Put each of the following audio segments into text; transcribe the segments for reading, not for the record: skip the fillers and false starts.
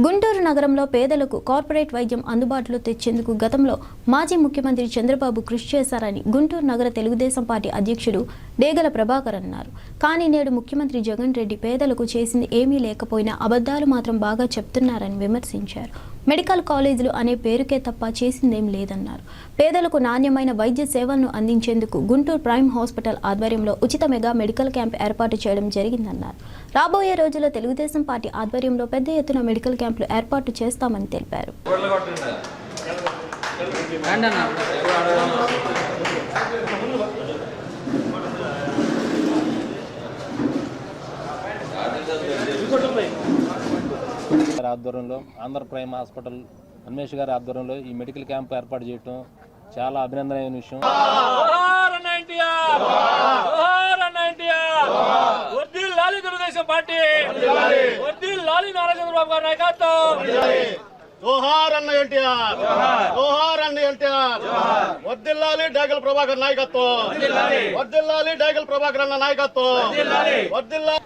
గుంటూరు నగరంలో పేదలకు కార్పొరేట్ వైద్యం అందుబాటులో తెచ్చేందుకు గతంలో మాజీ ముఖ్యమంత్రి చంద్రబాబు కృషి చేశారని గుంటూరు నగర తెలుగుదేశం పార్టీ అధ్యక్షుడు డేగల ప్రభాకర్ అన్నారు. కానీ నేడు ముఖ్యమంత్రి జగన్ రెడ్డి పేదలకు చేసింది ఏమీ లేకపోయినా అబద్ధాలు మాత్రం బాగా చెప్తున్నారని విమర్శించారు. మెడికల్ కాలేజీలు అనే పేరుకే తప్ప చేసిందేం లేదన్నారు. పేదలకు నాణ్యమైన వైద్య సేవలను అందించేందుకు గుంటూరు ప్రైమ్ హాస్పిటల్ ఆధ్వర్యంలో ఉచిత మెగా మెడికల్ క్యాంప్ ఏర్పాటు చేయడం జరిగిందన్నారు. రాబోయే రోజుల్లో తెలుగుదేశం పార్టీ ఆధ్వర్యంలో పెద్ద ఎత్తున మెడికల్ క్యాంపులు ఏర్పాటు చేస్తామని తెలిపారు. ఆధ్వర్యంలో ఆంధ్ర ప్రైమ్ హాస్పిటల్ రమేష్ గారి ఆధ్వర్యంలో ఈ మెడికల్ క్యాంప్ ఏర్పాటు చేయడం చాలా అభినందనీయ విషయం. జోహార్ అన్న ఎన్టీఆర్, జోహార్ అన్న ఎన్టీఆర్, వర్ధిల్లాలి డేగల ప్రభాకర్ నాయకత్వం, వర్ధిల్లాలి డేగల ప్రభాకర్ అన్న నాయకత్వం, వర్ధిల్లాలి.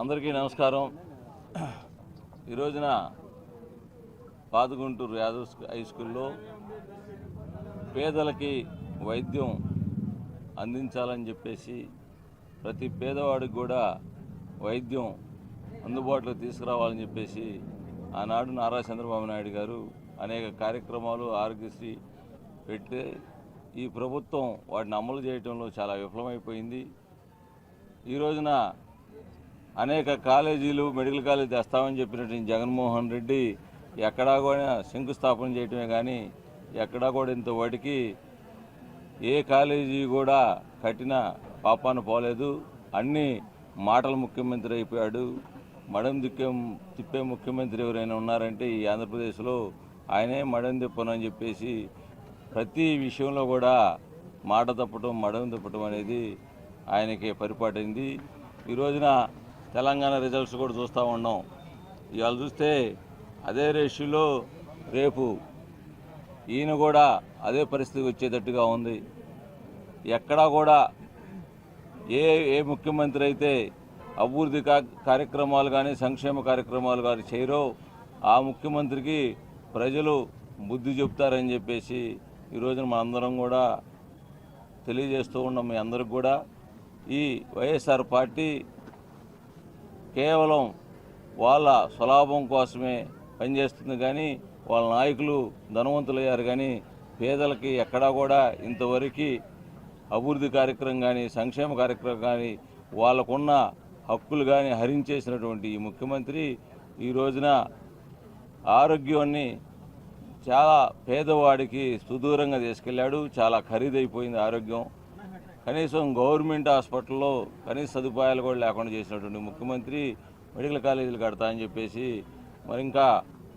అందరికీ నమస్కారం. ఈ రోజున పాతగుంటూరు యాదవ్ హై స్కూల్లో పేదలకి వైద్యం అందించాలని చెప్పేసి ప్రతి పేదవాడికి కూడా వైద్యం అందుబాటులో తీసుకురావాలని చెప్పేసి ఆనాడు నారా చంద్రబాబు నాయుడు గారు అనేక కార్యక్రమాలు ఆరోగ్యశ్రీ పెట్టి ఈ ప్రభుత్వం వాటిని అమలు చేయడంలో చాలా విఫలమైపోయింది. ఈ రోజున అనేక కాలేజీలు మెడికల్ కాలేజీ తెస్తామని చెప్పినటువంటి జగన్మోహన్ రెడ్డి ఎక్కడా కూడా శంకుస్థాపన చేయటమే కానీ ఎక్కడా కూడా ఇంతవాటికి ఏ కాలేజీ కూడా కట్టిన పాపాన పోలేదు. అన్ని మాటల ముఖ్యమంత్రి అయిపోయాడు. మడం తిప్పే ముఖ్యమంత్రి ఎవరైనా ఉన్నారంటే ఈ ఆంధ్రప్రదేశ్లో ఆయనే మడం తిప్పనని చెప్పేసి ప్రతి విషయంలో కూడా మాట తప్పటం మడం తిప్పటం అనేది ఆయనకి పరిపాటైంది. ఈ రోజున తెలంగాణ రిజల్ట్స్ కూడా చూస్తూ ఉన్నాం. ఇవాళ చూస్తే అదే రేషియోలో రేపు ఈయన కూడా అదే పరిస్థితి వచ్చేటట్టుగా ఉంది. ఎక్కడా కూడా ఏ ముఖ్యమంత్రి అయితే అభివృద్ధి కార్యక్రమాలు కానీ సంక్షేమ కార్యక్రమాలు కానీ చేయరో ఆ ముఖ్యమంత్రికి ప్రజలు బుద్ధి చెప్తారని చెప్పేసి ఈ రోజున మనందరం కూడా తెలియజేస్తూ ఉన్నాం. మీ అందరికి కూడా ఈ వైఎస్ఆర్ పార్టీ కేవలం వాళ్ళ స్వలాభం కోసమే పనిచేస్తుంది కానీ వాళ్ళ నాయకులు ధనవంతులయ్యారు కానీ పేదలకి ఎక్కడా కూడా ఇంతవరకు అభివృద్ధి కార్యక్రమం కానీ సంక్షేమ కార్యక్రమం కానీ వాళ్ళకున్న హక్కులు కానీ హరించేసినటువంటి ఈ ముఖ్యమంత్రి ఈ రోజున ఆరోగ్యాన్ని చాలా పేదవాడికి సుదూరంగా తీసుకెళ్ళాడు. చాలా ఖరీదైపోయింది ఆరోగ్యం. కనీసం గవర్నమెంట్ హాస్పిటల్లో కనీస సదుపాయాలు కూడా లేకుండా చేసినటువంటి ముఖ్యమంత్రి మెడికల్ కాలేజీలు కడతా అని చెప్పేసి మరి ఇంకా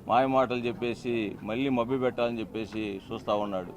మాయ మాటలు చెప్పేసి మళ్ళీ మభ్య పెట్టాలని చెప్పేసి చూస్తూ ఉన్నాడు.